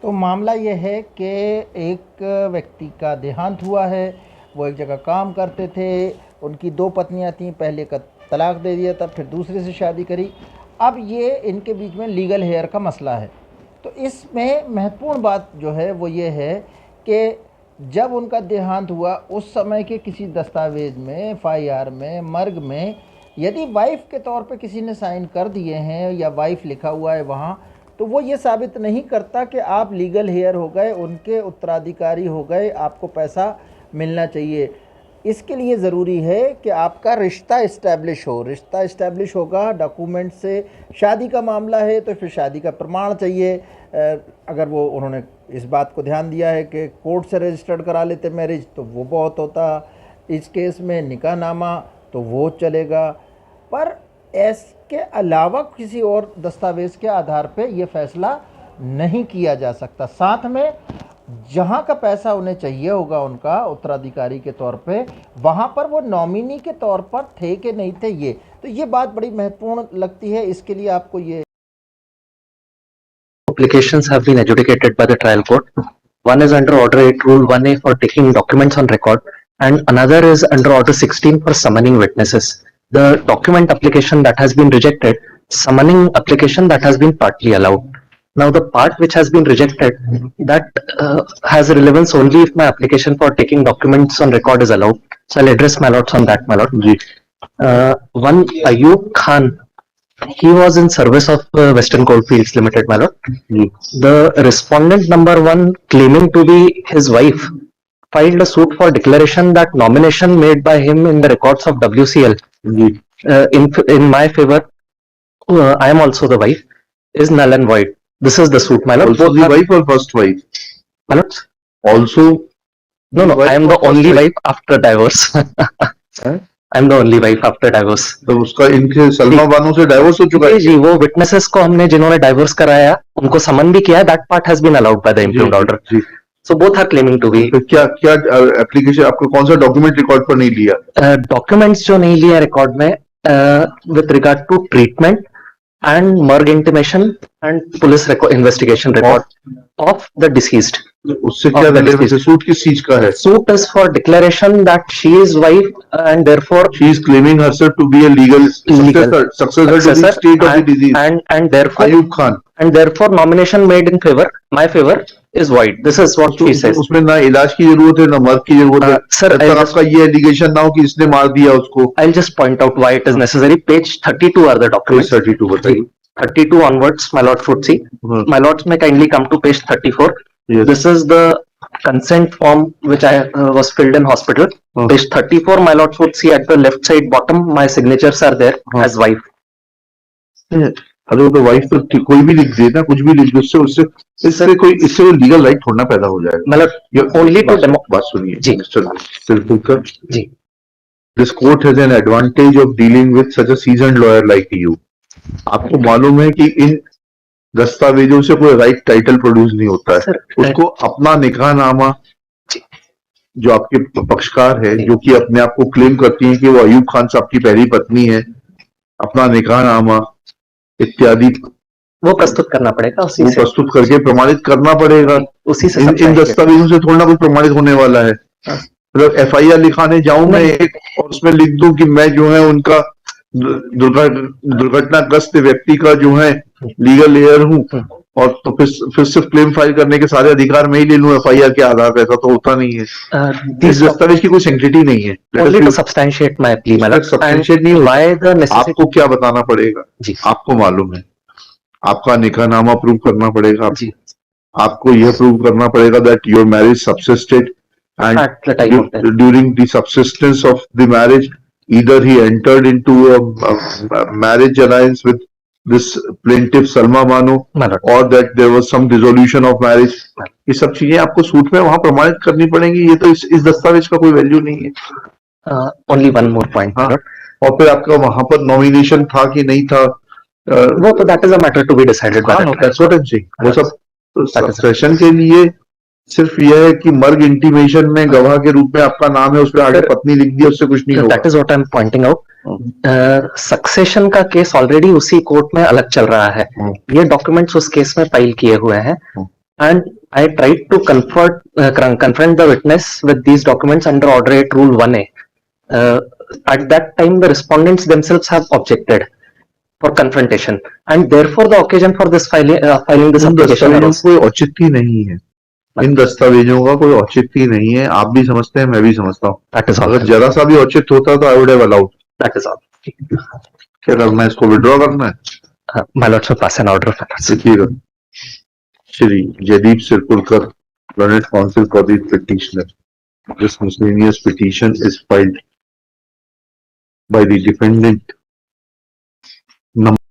तो मामला ये है कि एक व्यक्ति का देहांत हुआ है, वो एक जगह काम करते थे, उनकी 2 पत्नियां थीं, पहले का तलाक दे दिया था, फिर दूसरे से शादी करी। अब ये इनके बीच में लीगल हेयर का मसला है। तो इसमें महत्वपूर्ण बात जो है वो ये है कि जब उनका देहांत हुआ उस समय के किसी दस्तावेज़ में, FIR में, मर्ग में यदि वाइफ के तौर पे किसी ने साइन कर दिए हैं या वाइफ लिखा हुआ है वहाँ, तो वो ये साबित नहीं करता कि आप लीगल हेयर हो गए, उनके उत्तराधिकारी हो गए, आपको पैसा मिलना चाहिए। इसके लिए ज़रूरी है कि आपका रिश्ता इस्टेब्लिश हो। रिश्ता इस्टेब्लिश होगा डॉक्यूमेंट से। शादी का मामला है तो फिर शादी का प्रमाण चाहिए। अगर वो उन्होंने इस बात को ध्यान दिया है कि कोर्ट से रजिस्टर्ड करा लेते मैरिज तो वो बहुत होता। इस केस में निकाहनामा तो वो चलेगा, पर इसके अलावा किसी और दस्तावेज़ के आधार पे ये फैसला नहीं किया जा सकता। साथ में जहाँ का पैसा उन्हें चाहिए होगा उनका उत्तराधिकारी के तौर पे, वहाँ पर वो नॉमिनी के तौर पर थे कि नहीं थे, ये बात बड़ी महत्वपूर्ण लगती है। इसके लिए आपको ये applications have been adjudicated by the trial court. One is under Order 8 Rule 1A for taking documents on record, and another is under Order 16 for summoning witnesses. The document application that has been rejected, summoning application that has been partly allowed. Now the part which has been rejected, that has relevance only if my application for taking documents on record is allowed. So I'll address my lords on that, my lord. One Ayub Khan, he was in service of Western Coalfields Limited, my lord. The respondent number 1, claiming to be his wife, filed a suit for declaration that nomination made by him in the records of WCL in my favor, I am also the wife, is null and void. This is the suit, my lord. Also the wife or first wife? My lord? Also, no, I am the only wife after divorce. I am the only wife after divorce. तो उसका इनके सलमा बानो से divorce हो चुका है? जी, वो witnesses को हमने जिन्होंने डाइवोर्स कराया उनको समन भी किया। That part has been allowed by the improved order. So both are claiming to be. क्या एप्लीकेशन आपको कौन सा डॉक्यूमेंट रिकॉर्ड पर नहीं लिया? डॉक्यूमेंट्स जो नहीं लिया रिकॉर्ड में with regard to treatment and morgue intimation and police investigation record of the deceased. उससे क्या रिलेवेंस है? सूट किस चीज का है? Suit is for declaration that she is wife and therefore she is claiming herself to be a legal successor to the state of the deceased and therefore Ayub Khan, and therefore nomination made in my favor is void. This is what she says. उसमें ना इलाज की जरूरत है ना मर्ग की जरूरत है। सर आपका ये एलिगेशन ना हो कि इसने मार दिया उसको। I'll just point out why it is necessary. Page 32 are the documents. 32 बताइए। 32 onwards, my lord should see. My lords may kindly come to page 34. Yes. This is the consent form which I was filled in hospital. Page 34, my lord should see at the left side bottom. My signatures are there as wife. अरे तो wife तो कोई भी लिख दे ना, कुछ भी लिख दे, इससे कोई लीगल राइट थोड़ा पैदा हो जाएगा। मतलब ओनली टू बात सुनिए जी mister ji. This court has an advantage of dealing with such a seasoned lawyer like you. आपको मालूम है कि इन दस्तावेजों से कोई राइट टाइटल प्रोड्यूस नहीं होता है। उसको अपना निकाहनामा, जो आपके पक्षकार है, जो कि अपने आप को क्लेम करती है कि वो अयूब खान साहब की पहली पत्नी है, अपना निकाहनामा इत्यादि वो प्रस्तुत करना पड़ेगा, उसी से प्रस्तुत करके प्रमाणित करना पड़ेगा। उसी से इन दस्तावेजों से थोड़ा ना कुछ प्रमाणित होने वाला है। मतलब FIR लिखाने जाऊं मैं एक और उसमें लिख दूं कि मैं जो है उनका दुर्घटनाग्रस्त व्यक्ति का जो है लीगल हेयर हूं, और तो फिर सिर्फ क्लेम फाइल करने के सारे अधिकार मैं ही ले लूं FIR के आधार पर। ऐसा तो होता नहीं है। इस दस्तावेज की कोई सैंक्टिटी नहीं है। सब्सटैंशिएट माय प्ली, सब्सटैंशिएट नहीं होगा। आपको क्या बताना पड़ेगा? आपको मालूम है, आपका निकाहनामा प्रूव करना पड़ेगा। आपको यह प्रूव करना पड़ेगा that your marriage subsisted and during the subsistence of the marriage either he entered into a marriage alliance with this plaintiff Salma Bano or that there was some dissolution of marriage. ये सब चीजें आपको suit में वहां प्रमाणित करनी पड़ेंगी। ये तो इस दस्तावेज का कोई वैल्यू नहीं है। Only one more point. और फिर आपका वहां पर नॉमिनेशन था कि नहीं था, वो तो that is a matter to be decided by वो सब सक्सेशन के लिए सिर्फ यह है कि मर्ग इंटीमेशन में गवाह के रूप में आपका नाम है, उस पर आगे पत्नी लिख दी, उससे कुछ नहीं होगा। That is what I am pointing out. Succession का केस ऑलरेडी उसी कोर्ट में अलग चल रहा है। ये डॉक्यूमेंट्स उस केस में फाइल किए हुए हैं and I tried to confront the witness with these documents under Order 8 Rule 1A. At that time, the respondents themselves have objected for confrontation, and therefore the occasion for this filing this application arose. कोई औचित्य नहीं है, इन दस्तावेजों का कोई औचित्य नहीं है, आप भी समझते हैं, मैं भी समझता हूँ। That is all. अगर जरा सा भी औचित्य होता तो I would have allowed. That is all. क्या करना है, इसको विड्रॉ करना है? My lord shall pass an order of finance. देखिएगा, Shri Jaideep Sirpurkar, learned counsel for the petitioner. This miscellaneous petition is filed by the defendant